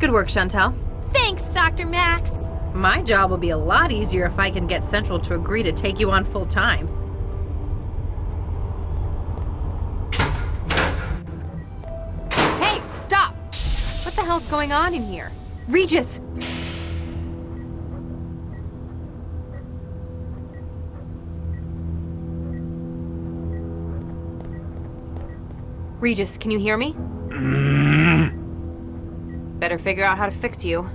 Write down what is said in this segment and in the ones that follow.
Good work, Chantal. Thanks, Dr. Max. My job will be a lot easier if I can get Central to agree to take you on full time. Hey, stop! What the hell's going on in here? Regis! Regis, can you hear me? Better figure out how to fix you.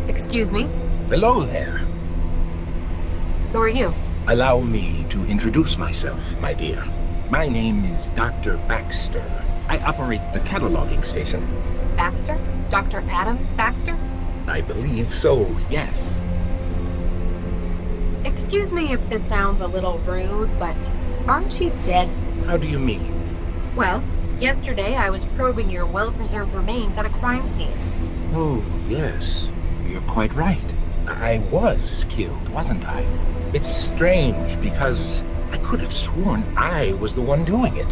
Excuse me? Hello there. Who are you? Allow me to introduce myself, my dear. My name is Dr. Baxter. I operate the cataloging station. Baxter? Dr. Adam Baxter? I believe so, yes. Excuse me if this sounds a little rude, but aren't you dead? How do you mean? Well, yesterday I was probing your well-preserved remains at a crime scene. Oh, yes. You're quite right. I was killed, wasn't I? It's strange because I could have sworn I was the one doing it.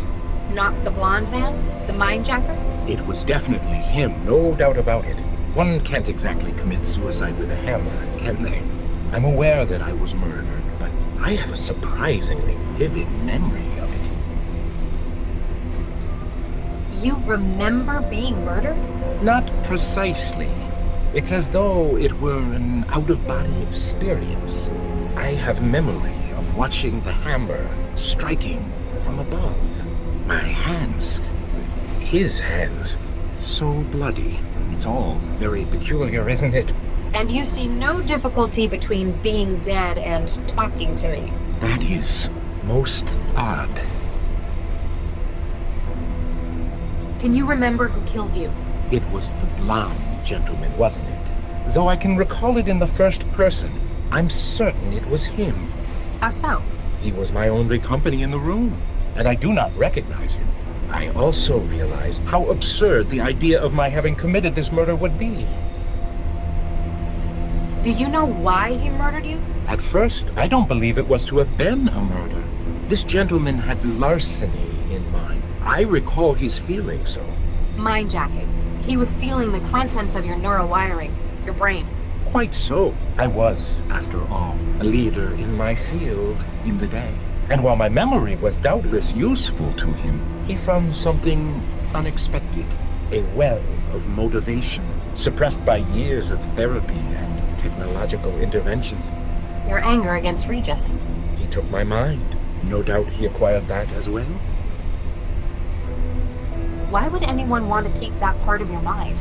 Not the blonde man? The mindjacker? It was definitely him, no doubt about it. One can't exactly commit suicide with a hammer, can they? I'm aware that I was murdered, but I have a surprisingly vivid memory of it. You remember being murdered? Not precisely. It's as though it were an out-of-body experience. I have memory of watching the hammer striking from above. My hands, his hands, so bloody. It's all very peculiar, isn't it? And you see no difficulty between being dead and talking to me. That is most odd. Can you remember who killed you? It was the blonde gentleman, wasn't it? Though I can recall it in the first person, I'm certain it was him. How so? He was my only company in the room, and I do not recognize him. I also realize how absurd the idea of my having committed this murder would be. Do you know why he murdered you? At first, I don't believe it was to have been a murder. This gentleman had larceny in mind. I recall his feeling so. Mindjacking. He was stealing the contents of your neural wiring, your brain. Quite so. I was, after all, a leader in my field in the day. And while my memory was doubtless useful to him, he found something unexpected. A well of motivation, suppressed by years of therapy and technological intervention. Your anger against Regis. He took my mind. No doubt he acquired that as well. Why would anyone want to keep that part of your mind?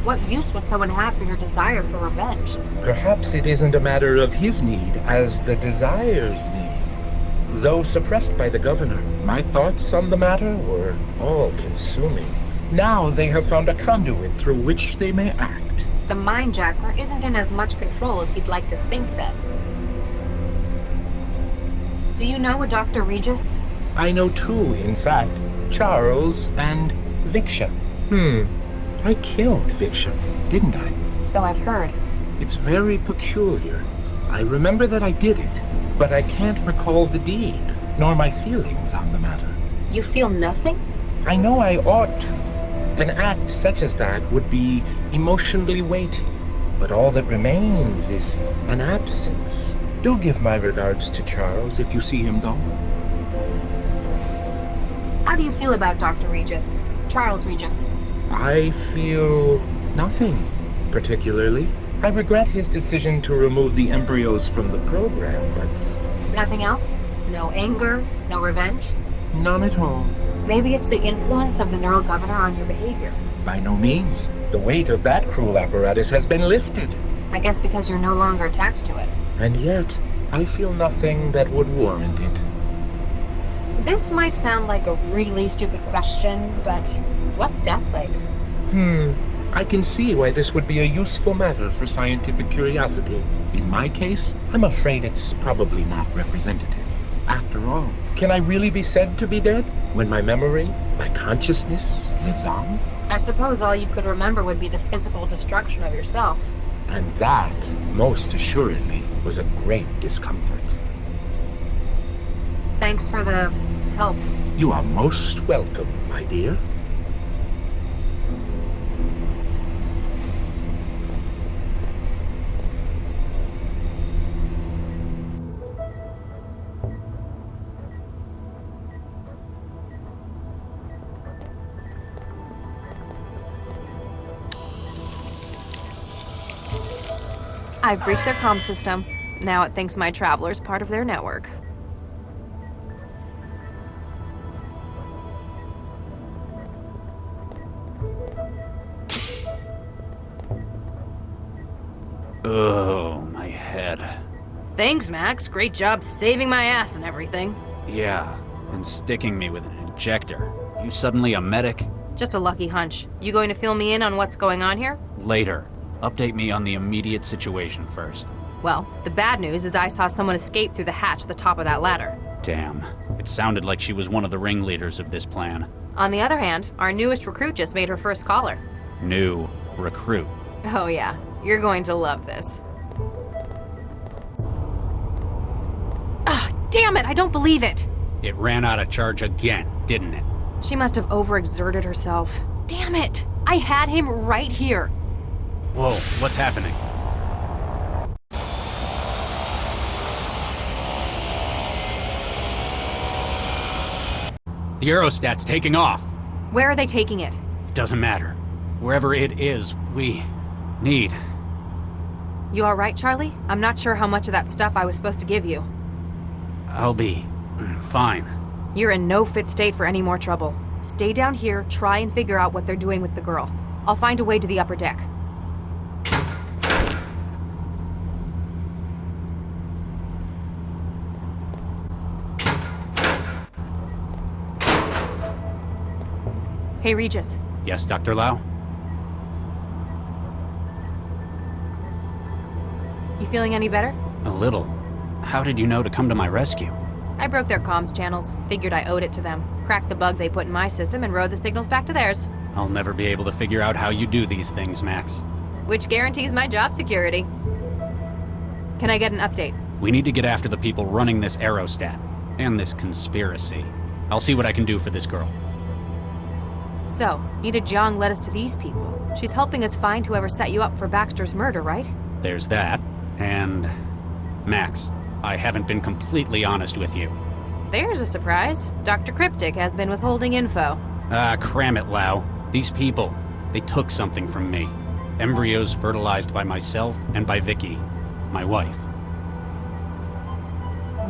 What use would someone have for your desire for revenge? Perhaps it isn't a matter of his need as the desire's need. Though suppressed by the governor, my thoughts on the matter were all-consuming. Now they have found a conduit through which they may act. The mindjacker isn't in as much control as he'd like to think then. Do you know a Dr. Regis? I know two, in fact. Charles and Viksha. I killed Viksha, didn't I? So I've heard. It's very peculiar. I remember that I did it, but I can't recall the deed, nor my feelings on the matter. You feel nothing? I know I ought to. An act such as that would be emotionally weighty, but all that remains is an absence. Do give my regards to Charles if you see him, though. How do you feel about Dr. Regis? Charles Regis? I feel nothing, particularly. I regret his decision to remove the embryos from the program, but... Nothing else? No anger? No revenge? None at all. Maybe it's the influence of the neural governor on your behavior. By no means. The weight of that cruel apparatus has been lifted. I guess because you're no longer attached to it. And yet, I feel nothing that would warrant it. This might sound like a really stupid question, but what's death like? I can see why this would be a useful matter for scientific curiosity. In my case, I'm afraid it's probably not representative. After all, can I really be said to be dead when my memory, my consciousness lives on? I suppose all you could remember would be the physical destruction of yourself. And that, most assuredly, was a great discomfort. Thanks for the help. You are most welcome, my dear. I've breached their comm system. Now it thinks my traveler's part of their network. Oh, my head. Thanks, Max. Great job saving my ass and everything. Yeah, and sticking me with an injector. You suddenly a medic? Just a lucky hunch. You going to fill me in on what's going on here? Later. Update me on the immediate situation first. Well, the bad news is I saw someone escape through the hatch at the top of that ladder. Damn. It sounded like she was one of the ringleaders of this plan. On the other hand, our newest recruit just made her first caller. New recruit. Oh yeah, you're going to love this. Ah, damn it, I don't believe it! It ran out of charge again, didn't it? She must have overexerted herself. Damn it! I had him right here. Whoa, what's happening? The aerostat's taking off. Where are they taking it? It doesn't matter. Wherever it is, we need. You alright, Charlie? I'm not sure how much of that stuff I was supposed to give you. I'll be fine. You're in no fit state for any more trouble. Stay down here, try and figure out what they're doing with the girl. I'll find a way to the upper deck. Hey, Regis. Yes, Dr. Lau? You feeling any better? A little. How did you know to come to my rescue? I broke their comms channels. Figured I owed it to them. Cracked the bug they put in my system and rode the signals back to theirs. I'll never be able to figure out how you do these things, Max. Which guarantees my job security. Can I get an update? We need to get after the people running this aerostat. And this conspiracy. I'll see what I can do for this girl. So, Nita Jiang led us to these people. She's helping us find whoever set you up for Baxter's murder, right? There's that. And... Max, I haven't been completely honest with you. There's a surprise. Dr. Cryptic has been withholding info. Ah, cram it, Lau. These people, they took something from me. Embryos fertilized by myself and by Vicky, my wife.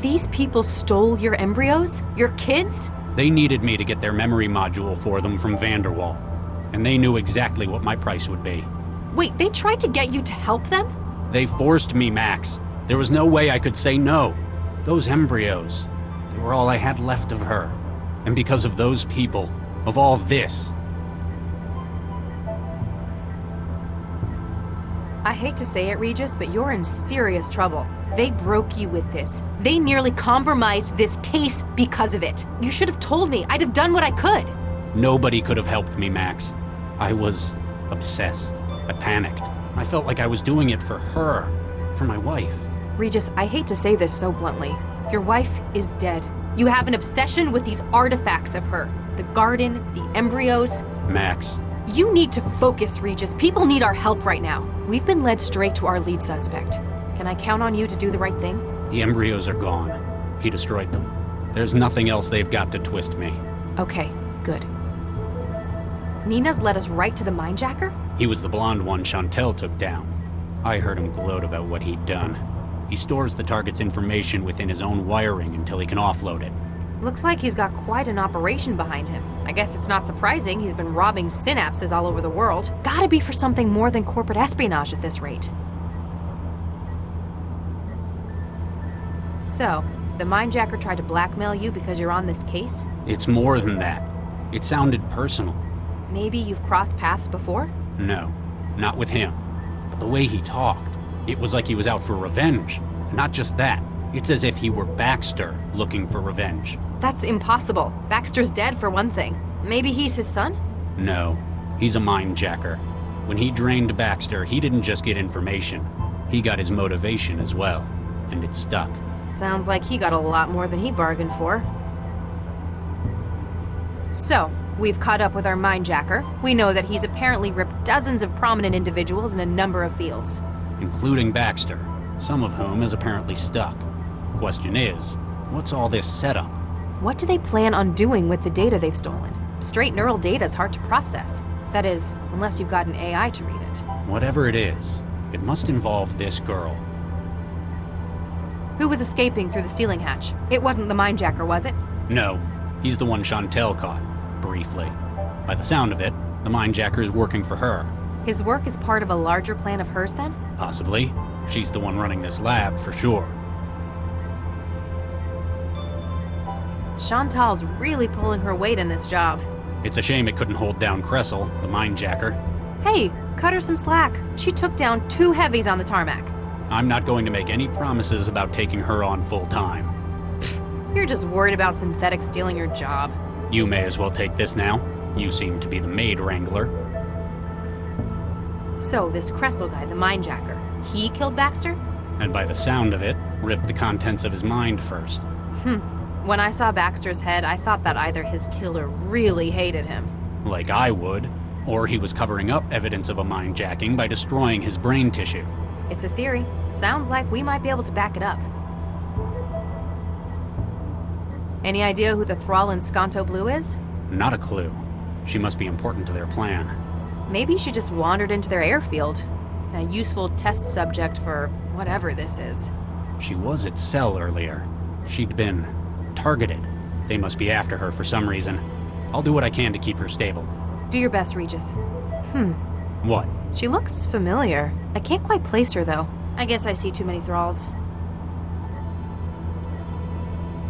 These people stole your embryos? Your kids? They needed me to get their memory module for them from Vanderwall. And they knew exactly what my price would be. Wait, they tried to get you to help them? They forced me, Max. There was no way I could say no. Those embryos, they were all I had left of her. And because of those people, of all this... I hate to say it, Regis, but you're in serious trouble. They broke you with this. They nearly compromised this case because of it. You should have told me. I'd have done what I could. Nobody could have helped me, Max. I was obsessed. I panicked. I felt like I was doing it for her, for my wife. Regis, I hate to say this so bluntly. Your wife is dead. You have an obsession with these artifacts of her. The garden, the embryos. Max. You need to focus, Regis. People need our help right now. We've been led straight to our lead suspect. Can I count on you to do the right thing? The embryos are gone. He destroyed them. There's nothing else they've got to twist me. Okay, good. Nina's led us right to the minejacker? He was the blonde one Chantel took down. I heard him gloat about what he'd done. He stores the target's information within his own wiring until he can offload it. Looks like he's got quite an operation behind him. I guess it's not surprising he's been robbing synapses all over the world. Gotta be for something more than corporate espionage at this rate. So, the mindjacker tried to blackmail you because you're on this case? It's more than that. It sounded personal. Maybe you've crossed paths before? No, not with him. But the way he talked, it was like he was out for revenge. And not just that, it's as if he were Baxter looking for revenge. That's impossible. Baxter's dead, for one thing. Maybe he's his son? No, he's a mindjacker. When he drained Baxter, he didn't just get information. He got his motivation as well, and it stuck. Sounds like he got a lot more than he bargained for. So, we've caught up with our mindjacker. We know that he's apparently ripped dozens of prominent individuals in a number of fields. Including Baxter, some of whom is apparently stuck. Question is, what's all this setup? What do they plan on doing with the data they've stolen? Straight neural data is hard to process. That is, unless you've got an AI to read it. Whatever it is, it must involve this girl. Who was escaping through the ceiling hatch? It wasn't the mindjacker, was it? No, he's the one Chantel caught, briefly. By the sound of it, the mindjacker's working for her. His work is part of a larger plan of hers, then? Possibly. She's the one running this lab, for sure. Chantal's really pulling her weight in this job. It's a shame it couldn't hold down Cressel, the mindjacker. Hey, cut her some slack. She took down 2 heavies on the tarmac. I'm not going to make any promises about taking her on full time. You're just worried about synthetics stealing your job. You may as well take this now. You seem to be the maid wrangler. So, this Cressel guy, the mindjacker, he killed Baxter? And by the sound of it, ripped the contents of his mind first. When I saw Baxter's head, I thought that either his killer really hated him. Like I would. Or he was covering up evidence of a mindjacking by destroying his brain tissue. It's a theory. Sounds like we might be able to back it up. Any idea who the thrall in Sconto Blue is? Not a clue. She must be important to their plan. Maybe she just wandered into their airfield. A useful test subject for whatever this is. She was at Cell earlier. She'd been targeted. They must be after her for some reason. I'll do what I can to keep her stable. Do your best, Regis. What? She looks familiar. I can't quite place her, though. I guess I see too many thralls.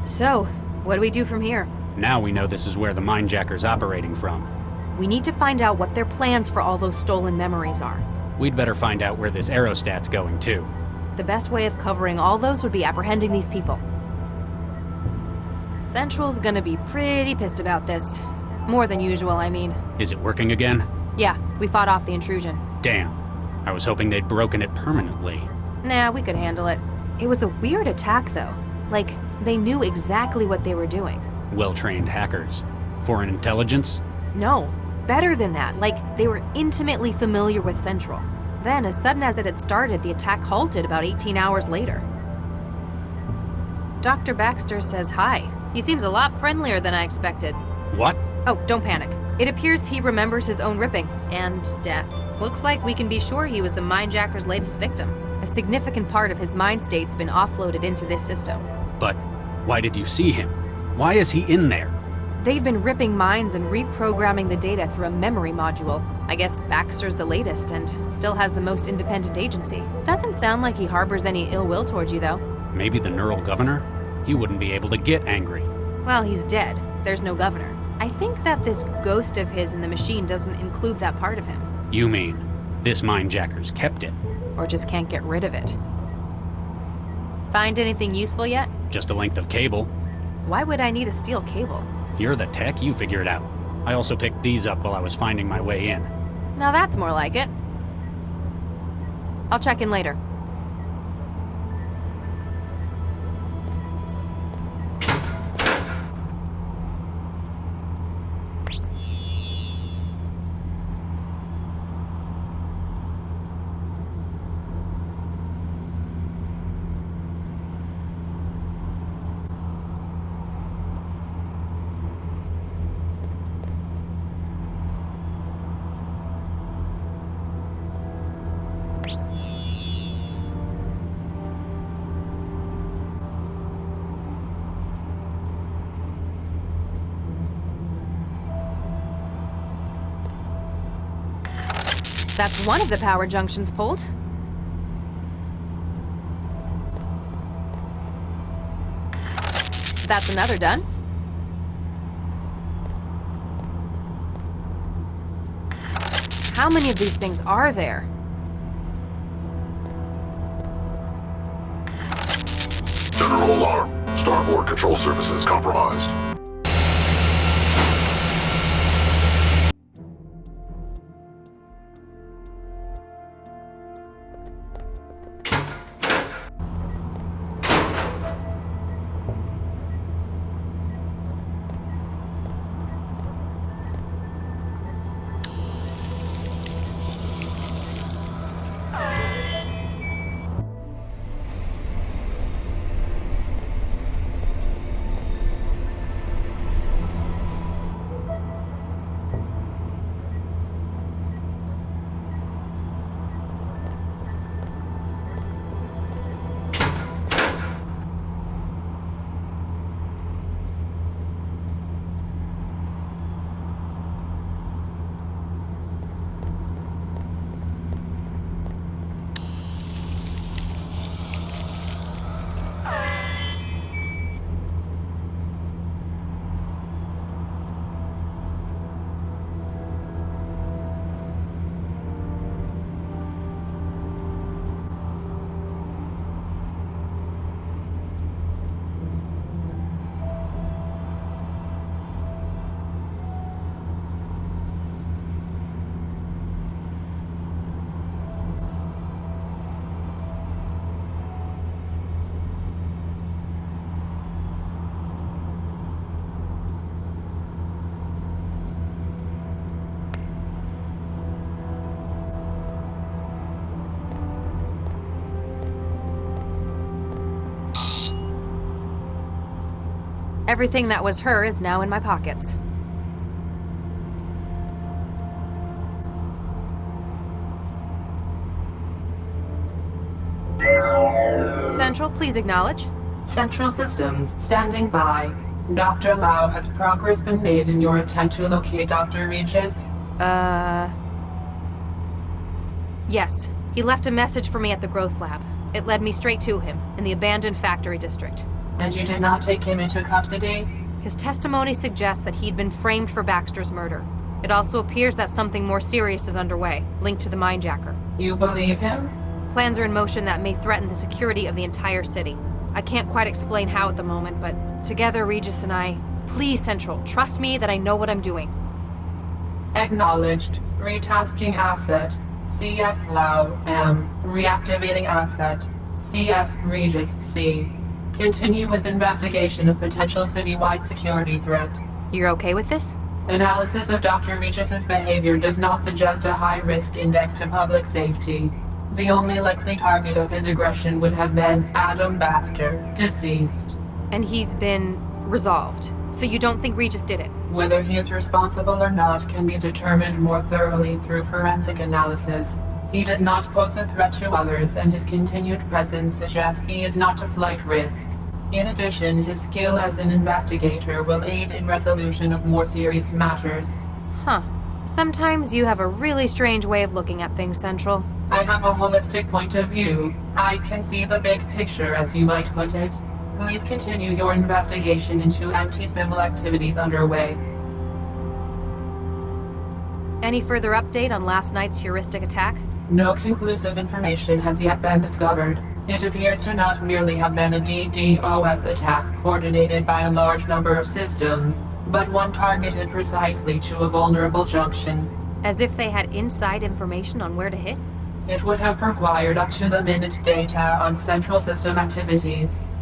So, what do we do from here? Now we know this is where the mindjacker's operating from. We need to find out what their plans for all those stolen memories are. We'd better find out where this aerostat's going, too. The best way of covering all those would be apprehending these people. Central's gonna be pretty pissed about this. More than usual, I mean. Is it working again? Yeah, we fought off the intrusion. Damn. I was hoping they'd broken it permanently. Nah, we could handle it. It was a weird attack, though. Like, they knew exactly what they were doing. Well-trained hackers. Foreign intelligence? No, better than that. Like, they were intimately familiar with Central. Then, as sudden as it had started, the attack halted about 18 hours later. Dr. Baxter says hi. He seems a lot friendlier than I expected. What? Oh, don't panic. It appears he remembers his own ripping and death. Looks like we can be sure he was the mindjacker's latest victim. A significant part of his mind state's been offloaded into this system. But why did you see him? Why is he in there? They've been ripping minds and reprogramming the data through a memory module. I guess Baxter's the latest and still has the most independent agency. Doesn't sound like he harbors any ill will towards you, though. Maybe the neural governor? He wouldn't be able to get angry. Well, he's dead. There's no governor. I think that this ghost of his in the machine doesn't include that part of him. You mean, this mindjacker's kept it? Or just can't get rid of it. Find anything useful yet? Just a length of cable. Why would I need a steel cable? You're the tech, you figure it out. I also picked these up while I was finding my way in. Now that's more like it. I'll check in later. That's one of the power junctions pulled. that's another done. How many of these things are there? General alarm. Starboard control services compromised. Everything that was her is now in my pockets. Central, please acknowledge. Central Systems, standing by. Dr. Lau, has progress been made in your attempt to locate Dr. Regis? Yes. He left a message for me at the growth lab. It led me straight to him, in the abandoned factory district. And you did not take him into custody? His testimony suggests that he'd been framed for Baxter's murder. It also appears that something more serious is underway, linked to the Mindjacker. You believe him? Plans are in motion that may threaten the security of the entire city. I can't quite explain how at the moment, but together, Regis and I... Please, Central, trust me that I know what I'm doing. Acknowledged. Retasking asset. CS Lau M. Reactivating asset. CS Regis C. Continue with investigation of potential citywide security threat. You're okay with this? Analysis of Dr. Regis's behavior does not suggest a high-risk index to public safety. The only likely target of his aggression would have been Adam Baxter, deceased. And he's been resolved. So you don't think Regis did it? Whether he is responsible or not can be determined more thoroughly through forensic analysis. He does not pose a threat to others, and his continued presence suggests he is not a flight risk. In addition, his skill as an investigator will aid in resolution of more serious matters. Huh. Sometimes you have a really strange way of looking at things, Central. I have a holistic point of view. I can see the big picture, as you might put it. Please continue your investigation into anti-civil activities underway. Any further update on last night's heuristic attack? No conclusive information has yet been discovered. It appears to not merely have been a DDoS attack coordinated by a large number of systems, but one targeted precisely to a vulnerable junction. As if they had inside information on where to hit? It would have required up-to-the-minute data on central system activities.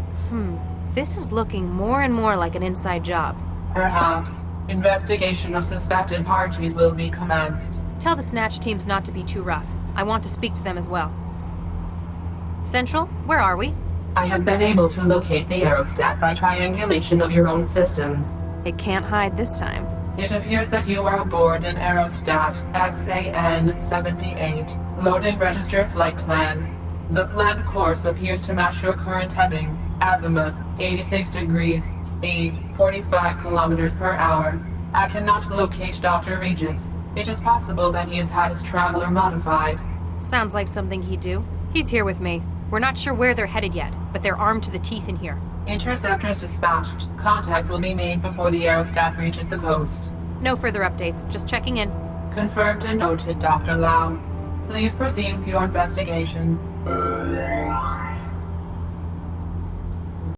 This is looking more and more like an inside job. Perhaps. Investigation of suspected parties will be commenced. Tell the Snatch teams not to be too rough. I want to speak to them as well. Central, where are we? I have been able to locate the aerostat by triangulation of your own systems. It can't hide this time. It appears that you are aboard an aerostat XAN-78, loading registered flight plan. The planned course appears to match your current heading, azimuth 86 degrees, speed 45 kilometers per hour. I cannot locate Dr. Regis. It is possible that he has had his traveler modified. Sounds like something he'd do. He's here with me. We're not sure where they're headed yet, but they're armed to the teeth in here. Interceptors dispatched. Contact will be made before the aerostat reaches the coast. No further updates, just checking in. Confirmed and noted, Dr. Lau. Please proceed with your investigation.